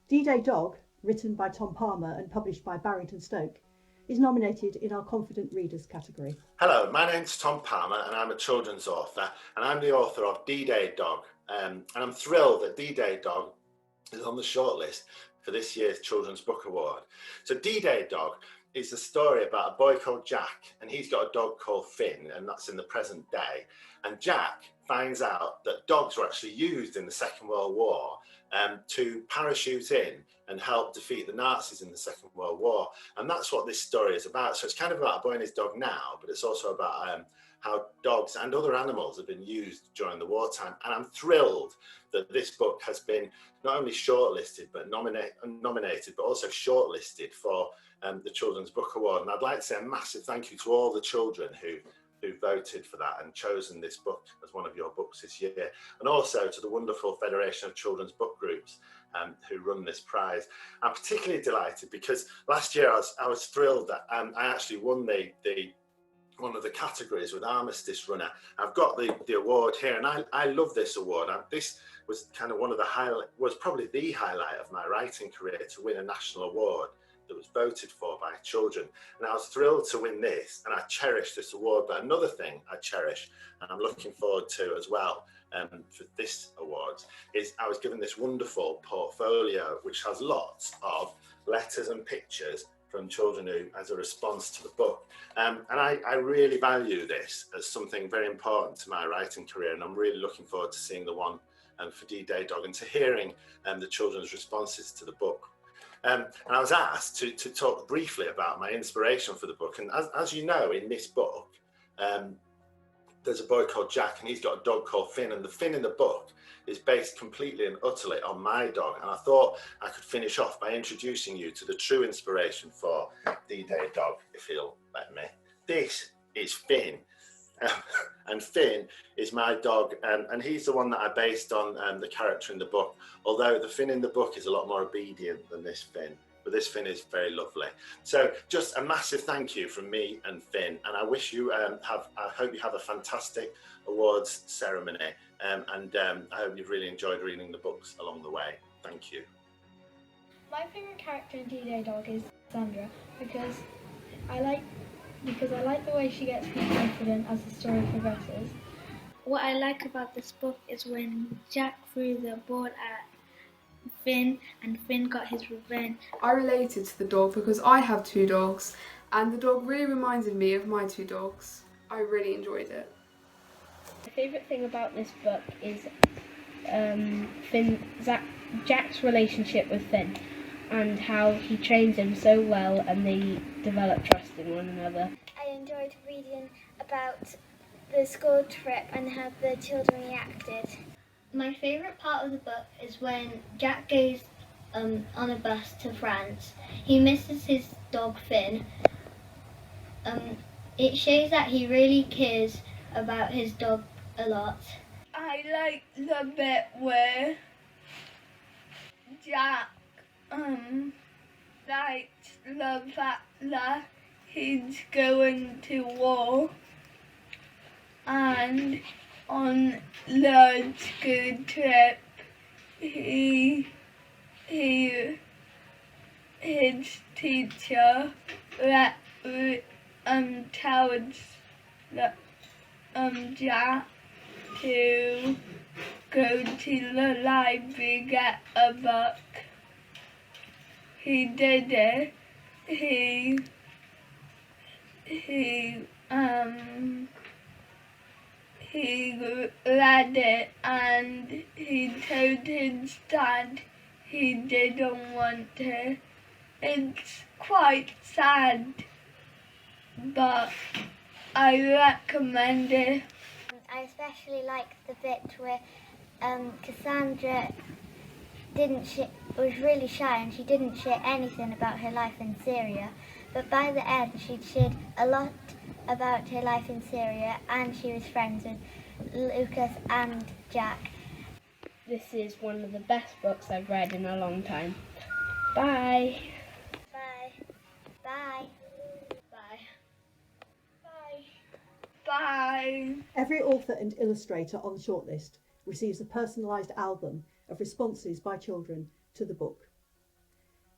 D-Day Dog, written by Tom Palmer and published by Barrington Stoke, is nominated in our Confident Readers category. Hello, my name's Tom Palmer and I'm a children's author, and I'm the author of D-Day Dog. And I'm thrilled that D-Day Dog is on the shortlist for this year's Children's Book Award. So D-Day Dog is a story about a boy called Jack, and he's got a dog called Finn, and that's in the present day. And Jack finds out that dogs were actually used in the Second World War to parachute in and help defeat the Nazis in the Second World War. And that's what this story is about. So it's kind of about a boy and his dog now, but it's also about how dogs and other animals have been used during the wartime. And I'm thrilled that this book has been not only shortlisted, but nominated, but also shortlisted for the Children's Book Award. And I'd like to say a massive thank you to all the children who voted for that and chosen this book as one of your books this year, and also to the wonderful Federation of Children's Book Groups who run this prize. I'm particularly delighted because last year I was thrilled that I actually won the one of the categories with Armistice Runner. I've got the award here, and I love this award. This was kind of one of the was probably the highlight of my writing career, to win a national award that was voted for by children. And I was thrilled to win this, and I cherish this award. But another thing I cherish, and I'm looking forward to as well for this award, is I was given this wonderful portfolio which has lots of letters and pictures from children who, as a response to the book. And I really value this as something very important to my writing career, and I'm really looking forward to seeing the one for D-Day Dog and to hearing the children's responses to the book. And I was asked to talk briefly about my inspiration for the book. And as you know, in this book, there's a boy called Jack, and he's got a dog called Finn. And the Finn in the book is based completely and utterly on my dog. And I thought I could finish off by introducing you to the true inspiration for D-Day Dog, if you'll let me. This is Finn. And Finn is my dog, and he's the one that I based on the character in the book, although the Finn in the book is a lot more obedient than this Finn, but this Finn is very lovely. So just a massive thank you from me and Finn, and I wish you I hope you have a fantastic awards ceremony, and I hope you've really enjoyed reading the books along the way. Thank you. My favourite character in D-Day Dog is Sandra, because I like the way she gets more confident as the story progresses. What I like about this book is when Jack threw the ball at Finn and Finn got his revenge. I related to the dog because I have two dogs, and the dog really reminded me of my two dogs. I really enjoyed it. My favourite thing about this book is Jack's relationship with Finn, and how he trains him so well and they develop trust in one another. I enjoyed reading about the school trip and how the children reacted. My favourite part of the book is when Jack goes on a bus to France. He misses his dog Finn. It shows that he really cares about his dog a lot. I like the bit where Jack likes the fact that he's going to war, and on the school trip his teacher tells Jack to go to the library, get a book. He did it. He read it, and he told his dad he didn't want to. It's quite sad, but I recommend it. I especially like the bit where Cassandra was really shy, and she didn't share anything about her life in Syria, but by the end she'd shared a lot about her life in Syria, and she was friends with Lucas and Jack. This is one of the best books I've read in a long time. Bye. Bye. Bye. Bye. Bye. Bye. Every author and illustrator on the shortlist receives a personalised album of responses by children to the book.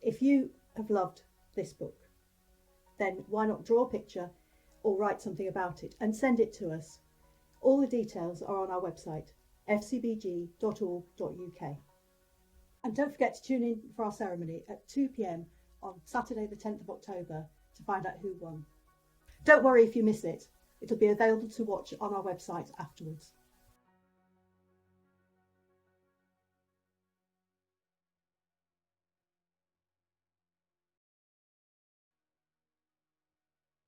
If you have loved this book, then why not draw a picture or write something about it and send it to us. All the details are on our website, fcbg.org.uk. And don't forget to tune in for our ceremony at 2 p.m. on Saturday the 10th of October to find out who won. Don't worry if you miss it. It'll be available to watch on our website afterwards.